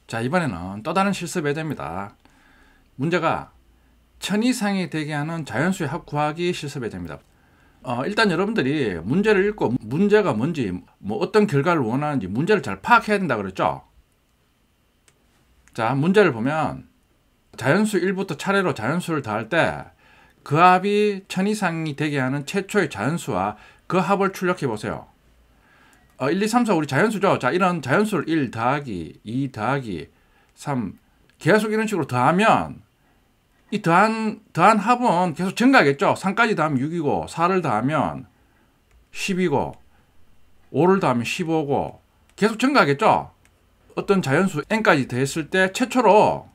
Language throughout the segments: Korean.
자, 이번에는 또 다른 실습 예제입니다. 문제가 1000 이상이 되게 하는 자연수의 합 구하기 실습 예제입니다. 일단 여러분들이 문제를 읽고 문제가 뭔지, 뭐 어떤 결과를 원하는지 문제를 잘 파악해야 된다 그랬죠? 자, 문제를 보면 자연수 1부터 차례로 자연수를 더할 때 그 합이 1000 이상이 되게 하는 최초의 자연수와 그 합을 출력해 보세요. 1, 2, 3, 4 우리 자연수죠. 자, 이런 자연수를 1 더하기 2 더하기 3 계속 이런 식으로 더하면 이 더한 합은 계속 증가하겠죠. 3까지 더하면 6이고 4를 더하면 10이고 5를 더하면 15고 계속 증가하겠죠. 어떤 자연수 n까지 더했을 때 최초로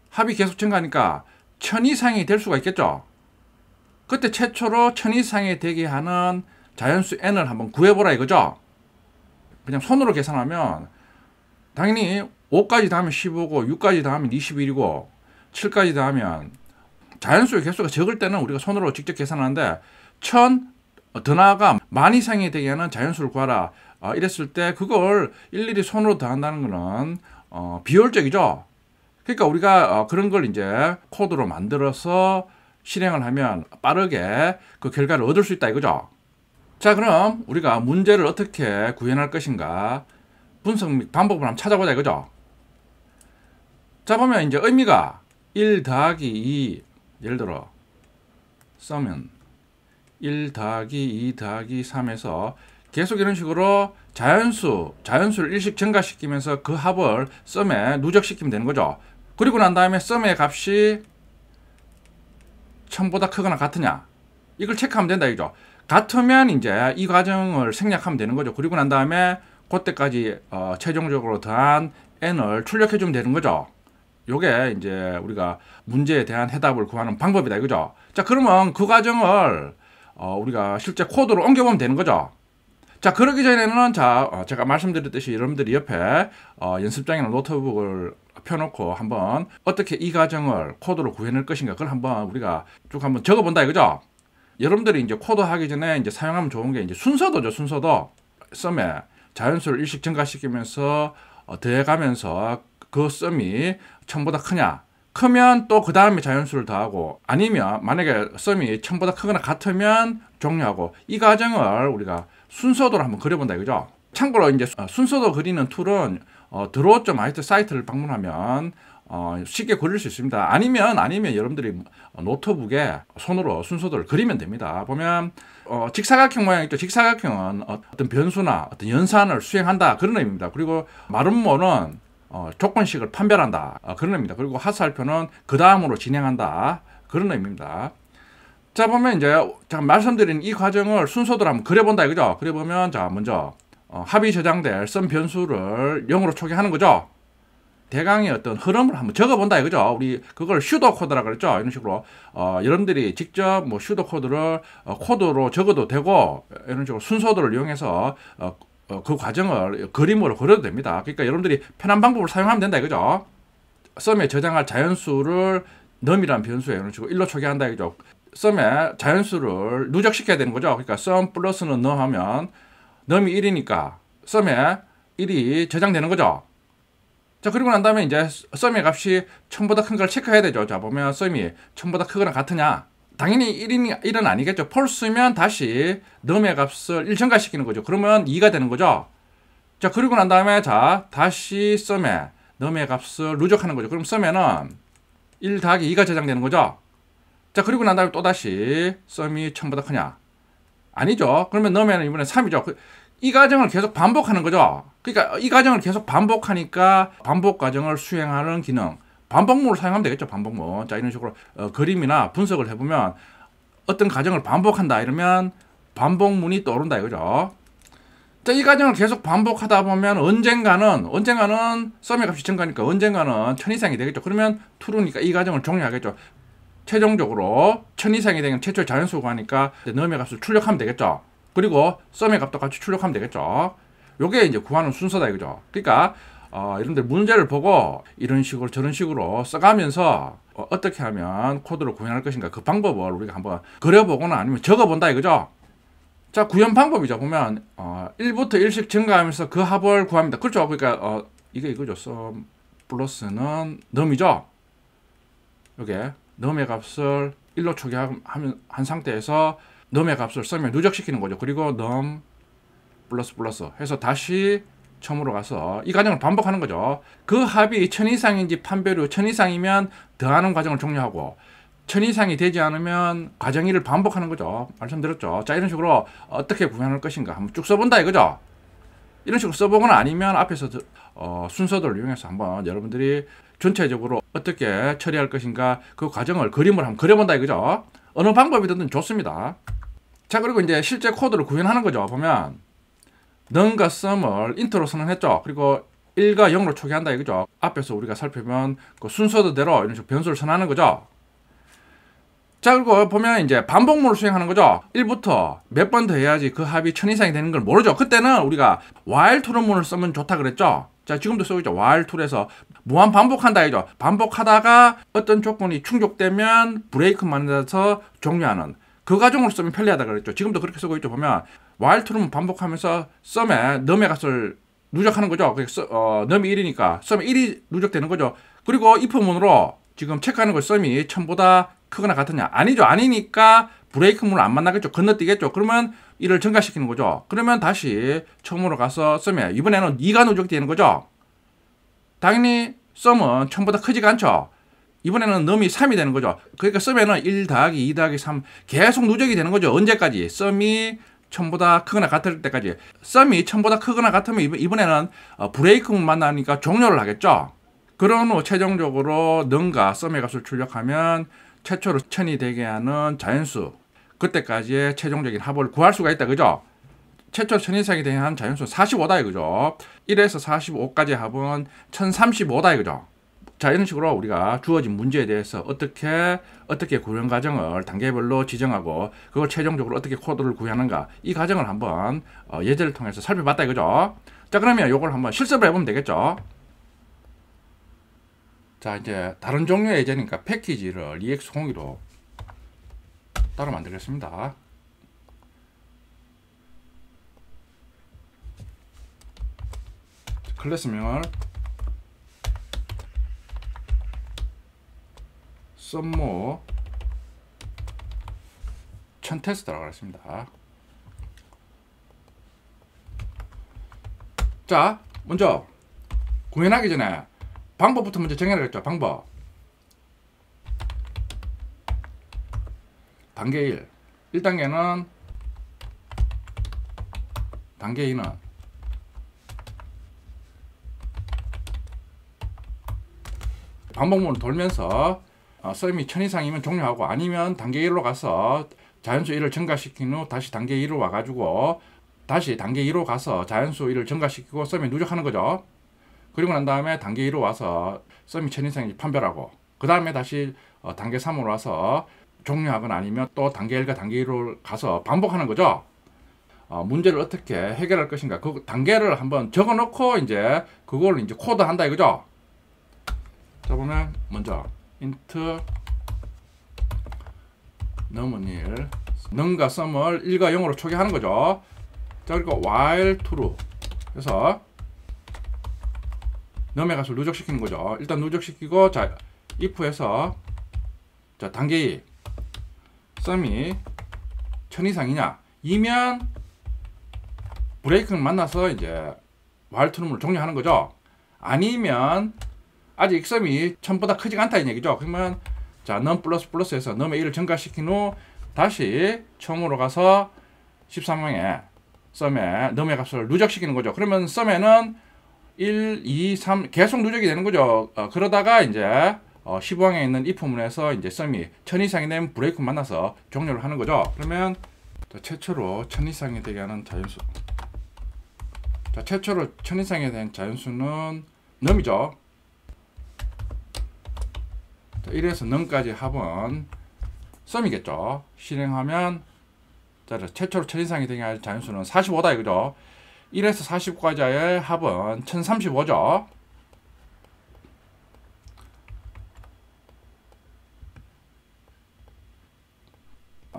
합이 계속 증가하니까 1000 이상이 될 수가 있겠죠. 그때 최초로 1000 이상이 되게 하는 자연수 n을 한번 구해보라 이거죠. 그냥 손으로 계산하면 당연히 5까지 더하면 15고 6까지 더하면 21이고 7까지 더하면 자연수의 개수가 적을 때는 우리가 손으로 직접 계산하는데 1000 더 나아가 10,000 이상이 되게 하는 자연수를 구하라 이랬을 때 그걸 일일이 손으로 더한다는 것은 비효율적이죠. 그러니까 우리가 그런 걸 이제 코드로 만들어서 실행을 하면 빠르게 그 결과를 얻을 수 있다 이거죠. 자, 그럼 우리가 문제를 어떻게 구현할 것인가 분석 및 방법을 한번 찾아보자 이거죠. 자, 보면 이제 의미가 1 더하기 2 예를 들어 써면 1 더하기 2 더하기 3에서 계속 이런 식으로 자연수를 일씩 증가시키면서 그 합을 썸에 누적시키면 되는 거죠. 그리고 난 다음에 썸의 값이 1000보다 크거나 같으냐 이걸 체크하면 된다 이거죠. 같으면 이제 이 과정을 생략하면 되는 거죠. 그리고 난 다음에 그때까지 최종적으로 더한 n을 출력해 주면 되는 거죠. 요게 이제 우리가 문제에 대한 해답을 구하는 방법이다 이거죠. 자, 그러면 그 과정을 우리가 실제 코드로 옮겨보면 되는 거죠. 자, 그러기 전에는 제가 말씀드렸듯이 여러분들이 옆에 연습장이나 노트북을 펴놓고 한번 어떻게 이 과정을 코드로 구해낼 것인가 그걸 한번 우리가 쭉 한번 적어본다 이거죠. 여러분들이 이제 코드 하기 전에 이제 사용하면 좋은 게 이제 순서도죠. 순서도 썸에 자연수를 일씩 증가시키면서 더해가면서 그 썸이 1000보다 크냐 크면 또 그 다음에 자연수를 더하고 아니면 만약에 썸이 1000보다 크거나 같으면 종료하고 이 과정을 우리가 순서도로 한번 그려본다 이거죠. 참고로 이제 순서도 그리는 툴은 드로우.it 사이트를 방문하면 쉽게 그릴 수 있습니다. 아니면 여러분들이 노트북에 손으로 순서도를 그리면 됩니다. 보면 직사각형 모양 있죠. 직사각형은 어떤 변수나 어떤 연산을 수행한다 그런 의미입니다. 그리고 마름모는 조건식을 판별한다 그런 의미입니다. 그리고 하살표는 그 다음으로 진행한다 그런 의미입니다. 자, 보면 이제 제가 말씀드린 이 과정을 순서대로 한번 그려본다 이거죠. 그려보면 자, 먼저 합이 저장될 썸 변수를 0으로 초기화하는 거죠. 대강의 어떤 흐름을 한번 적어본다 이거죠. 우리 그걸 슈도 코드라 그랬죠. 이런 식으로 여러분들이 직접 뭐 슈도 코드를 코드로 적어도 되고 이런 식으로 순서도를 이용해서 그 과정을 그림으로 그려도 됩니다. 그러니까 여러분들이 편한 방법을 사용하면 된다 이거죠. 썸에 저장할 자연수를 num이라는 변수에 이런 식으로 1로 초기화한다 이거죠. 썸에 자연수를 누적시켜야 되는 거죠. 그러니까 썸 플러스는 num 하면 num이 1이니까 썸에 1이 저장되는 거죠. 자, 그리고 난 다음에 이제 썸의 값이 1000보다 큰 걸 체크해야 되죠. 자, 보면 썸이 1000보다 크거나 같으냐. 당연히 1은 아니겠죠. false면 다시 num의 값을 1 증가시키는 거죠. 그러면 2가 되는 거죠. 자, 그리고 난 다음에 자, 다시 썸에 num의 값을 누적하는 거죠. 그럼 썸에는 1 더하기 2가 저장되는 거죠. 자, 그리고 난 다음에 또다시 썸이 1000보다 크냐. 아니죠. 그러면 num에는 이번에 3이죠. 이 과정을 계속 반복하는 거죠. 그러니까 이 과정을 계속 반복하니까 반복 과정을 수행하는 기능 반복문을 사용하면 되겠죠. 반복문. 자, 이런 식으로 그림이나 분석을 해보면 어떤 과정을 반복한다 이러면 반복문이 떠오른다 이거죠. 자, 이 과정을 계속 반복하다 보면 언젠가는 썸의 값이 증가하니까 언젠가는 1000 이상이 되겠죠. 그러면 true니까 이 과정을 종료하겠죠. 최종적으로 1000 이상이 되면 최초의 자연수가 하니까 num의 값을 출력하면 되겠죠. 그리고 썸의 값도 같이 출력하면 되겠죠. 요게 이제 구하는 순서다 이거죠. 그러니까 여러분들 문제를 보고 이런 식으로 저런 식으로 써가면서 어떻게 하면 코드를 구현할 것인가 그 방법을 우리가 한번 그려보거나 아니면 적어본다 이거죠. 자, 구현 방법이죠. 보면 1부터 1씩 증가하면서 그 합을 구합니다. 그렇죠. 그러니까 이게 이거죠. 썸 플러스는 넘이죠. 여기 넘의 값을 1로 초기한 상태에서 넘의 값을 썸에 누적시키는 거죠. 그리고 넘 플러스 플러스 해서 다시 처음으로 가서 이 과정을 반복하는 거죠. 그 합이 1000 이상인지 판별후 1000 이상이면 더하는 과정을 종료하고 1000 이상이 되지 않으면 과정 1을 반복하는 거죠. 말씀드렸죠. 자, 이런 식으로 어떻게 구현할 것인가 한번 쭉 써본다 이거죠. 이런 식으로 써보거나 아니면 앞에서 순서들을 이용해서 한번 여러분들이 전체적으로 어떻게 처리할 것인가 그 과정을 그림을 한번 그려본다 이거죠. 어느 방법이든 좋습니다. 자, 그리고 이제 실제 코드를 구현하는 거죠. 보면 non과 sum을 인트로 선언했죠. 그리고 1과 0으로 초기한다 이거죠. 앞에서 우리가 살펴본 그 순서대로 이런 식으로 변수를 선언하는 거죠. 자, 그리고 보면 이제 반복문을 수행하는 거죠. 1부터 몇 번 더 해야지 그 합이 1000 이상이 되는 걸 모르죠. 그때는 우리가 while true문을 쓰면 좋다 그랬죠. 자, 지금도 쓰고 있죠. while true에서 무한 반복한다 이죠. 반복하다가 어떤 조건이 충족되면 브레이크 만들어서 종료하는 그 과정으로 쓰면 편리하다 그랬죠. 지금도 그렇게 쓰고 있죠. 보면 while true문 반복하면서 썸에 넘의 값을 누적하는 거죠. 넘이 1이니까 썸에 1이 누적되는 거죠. 그리고 if문으로 지금 체크하는 거 썸이 1000보다 크거나 같으냐? 아니죠. 아니니까 브레이크문을 안 만나겠죠. 건너뛰겠죠. 그러면 이를 증가시키는 거죠. 그러면 다시 처음으로 가서 썸에 이번에는 2가 누적되는 거죠. 당연히 썸은 1000보다 크지가 않죠. 이번에는 넘이 3이 되는 거죠. 그러니까 썸에는 1 더하기 2 더하기 3 계속 누적이 되는 거죠. 언제까지? 썸이 1000보다 크거나 같을 때까지. 썸이 1000보다 크거나 같으면 이번에는 브레이크문 만나니까 종료를 하겠죠. 그런 후 최종적으로 non과 썸의 값을 출력하면 최초로 1000이 되게 하는 자연수 그때까지의 최종적인 합을 구할 수가 있다 그죠? 최초로 1000 이상이 되게 하는 자연수는 45다 그죠? 1에서 45까지 합은 1035다 그죠? 자, 이런 식으로 우리가 주어진 문제에 대해서 어떻게 구현 과정을 단계별로 지정하고 그걸 최종적으로 어떻게 코드를 구현하는가 이 과정을 한번 예제를 통해서 살펴봤다 이거죠. 자, 그러면 이걸 한번 실습을 해보면 되겠죠. 자, 이제 다른 종류의 예제니까 패키지를 EX02로 따로 만들겠습니다. 클래스명을 썸모 1000테스트라고 했습니다. 자, 먼저 구현하기 전에 방법부터 먼저 정해야겠죠. 방법. 단계 1. 1단계는 단계 2는 반복문을 돌면서 썸이 1000 이상이면 종료하고 아니면 단계 1로 가서 자연수 1을 증가시킨 후 다시 단계 2로 와가지고 다시 단계 2로 가서 자연수 1을 증가시키고 썸에 누적하는 거죠. 그리고 난 다음에 단계 2로 와서 썸이 1000 이상인지 판별하고 그 다음에 다시 단계 3으로 와서 종료하거나 아니면 또 단계 1과 단계 2로 가서 반복하는 거죠. 문제를 어떻게 해결할 것인가 그 단계를 한번 적어 놓고 이제 그걸 이제 코드 한다 이거죠. 자, 보면 먼저 int 넘은 1 non과 sum을 1과 0으로 초기하는 거죠. 자, 그리고 while true 그래서 넘의 값을 누적시키는 거죠. 일단 누적시키고 자 if에서 자 단계 2 썸이 1000 이상이냐 이면 브레이크를 만나서 이제 while true를 종료하는 거죠. 아니면 아직 썸이 1000보다 크지가 않다 이 얘기죠. 그러면 자 non 플러스 플러스에서 넘의 1을 증가시킨 후 다시 처음으로 가서 13항에 썸에 넘의 값을 누적시키는 거죠. 그러면 썸에는 1, 2, 3 계속 누적이 되는 거죠. 그러다가 이제 15항에 있는 if문에서 이제 썸이 1000 이상이 되면 브레이크 만나서 종료를 하는 거죠. 그러면 최초로 1000 이상이 되게 하는 자연수. 자, 최초로 1000 이상이 된 자연수는 넘이죠. 자, 1에서 넘까지 합은 썸이겠죠. 실행하면 자, 최초로 1000 이상이 되게 할 자연수는 45다 이거죠. 1에서 40까지의 합은 1035죠.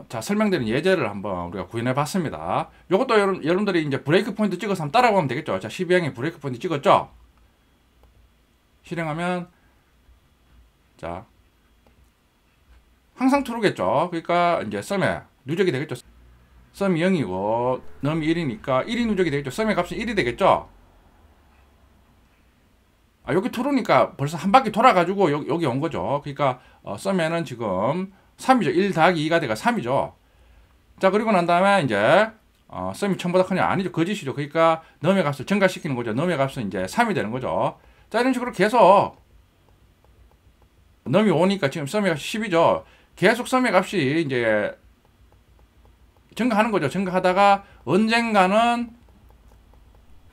자, 설명드린 예제를 한번 우리가 구현해 봤습니다. 이것도 여러분들이 이제 브레이크 포인트 찍어서 한번 따라가면 되겠죠. 자, 12항에 브레이크 포인트 찍었죠. 실행하면 자 항상 true겠죠. 그러니까 이제 썸에 누적이 되겠죠. 썸이 0이고 num이 1이니까 1이 누적이 되겠죠. 썸의 값은 1이 되겠죠. 여기 true니까 벌써 한 바퀴 돌아가지고 여기 온 거죠. 그러니까 썸에는 지금 3이죠. 1 더하기 2가 돼가 3이죠. 자, 그리고 난 다음에 이제 썸이 1000보다 크냐? 아니죠. 거짓이죠. 그러니까 num의 값을 증가시키는 거죠. num의 값은 이제 3이 되는 거죠. 자, 이런 식으로 계속 num이 5니까 지금 썸의 값이 10이죠. 계속 썸의 값이 이제 증가하는 거죠. 증가하다가 언젠가는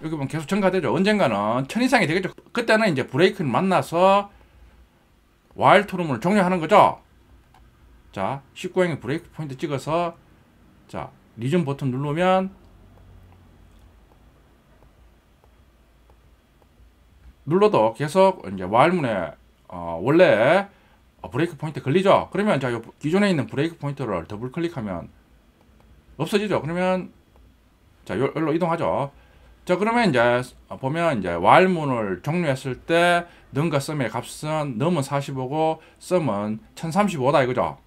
여기 보면 계속 증가되죠. 언젠가는 1000 이상이 되겠죠. 그때는 이제 브레이크를 만나서 while true문을 종료하는 거죠. 자, 19행의 브레이크 포인트 찍어서 자, 리전 버튼 누르면 눌러도 계속 이제 while문에 원래 브레이크 포인트 걸리죠. 그러면 자, 요 기존에 있는 브레이크 포인트를 더블 클릭하면 없어지죠. 그러면 자, 여기로 이동하죠. 자, 그러면 이제 보면 이제 while문을 종료했을 때 num과 썸의 값은 num은 45고 썸은 1035다 이거죠.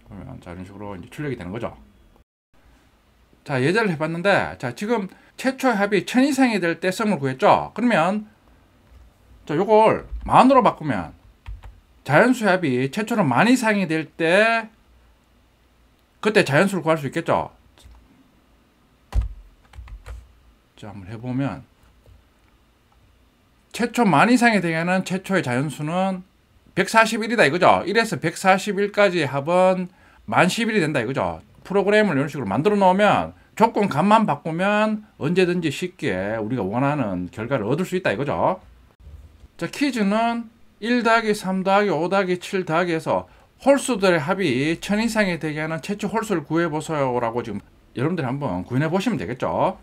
그러면 자, 이런 식으로 이제 출력이 되는 거죠. 자, 예제를 해봤는데 자, 지금 최초의 합이 1000 이상이 될 때 썸을 구했죠. 그러면 자, 요걸 만으로 바꾸면 자연수의 합이 최초로 10,000 이상이 될 때 그때 자연수를 구할 수 있겠죠. 자, 한번 해보면 최초 10,000 이상이 되면은 최초의 자연수는 141이다 이거죠. 1에서 141까지의 합은 1011이 된다 이거죠. 프로그램을 이런 식으로 만들어 놓으면 조건 값만 바꾸면 언제든지 쉽게 우리가 원하는 결과를 얻을 수 있다 이거죠. 자, 퀴즈는 1 더하기 3 더하기 5 더하기 7 더하기 해서 홀수들의 합이 1000 이상이 되게 하는 최초 홀수를 구해보세요 라고 지금 여러분들이 한번 구현해 보시면 되겠죠.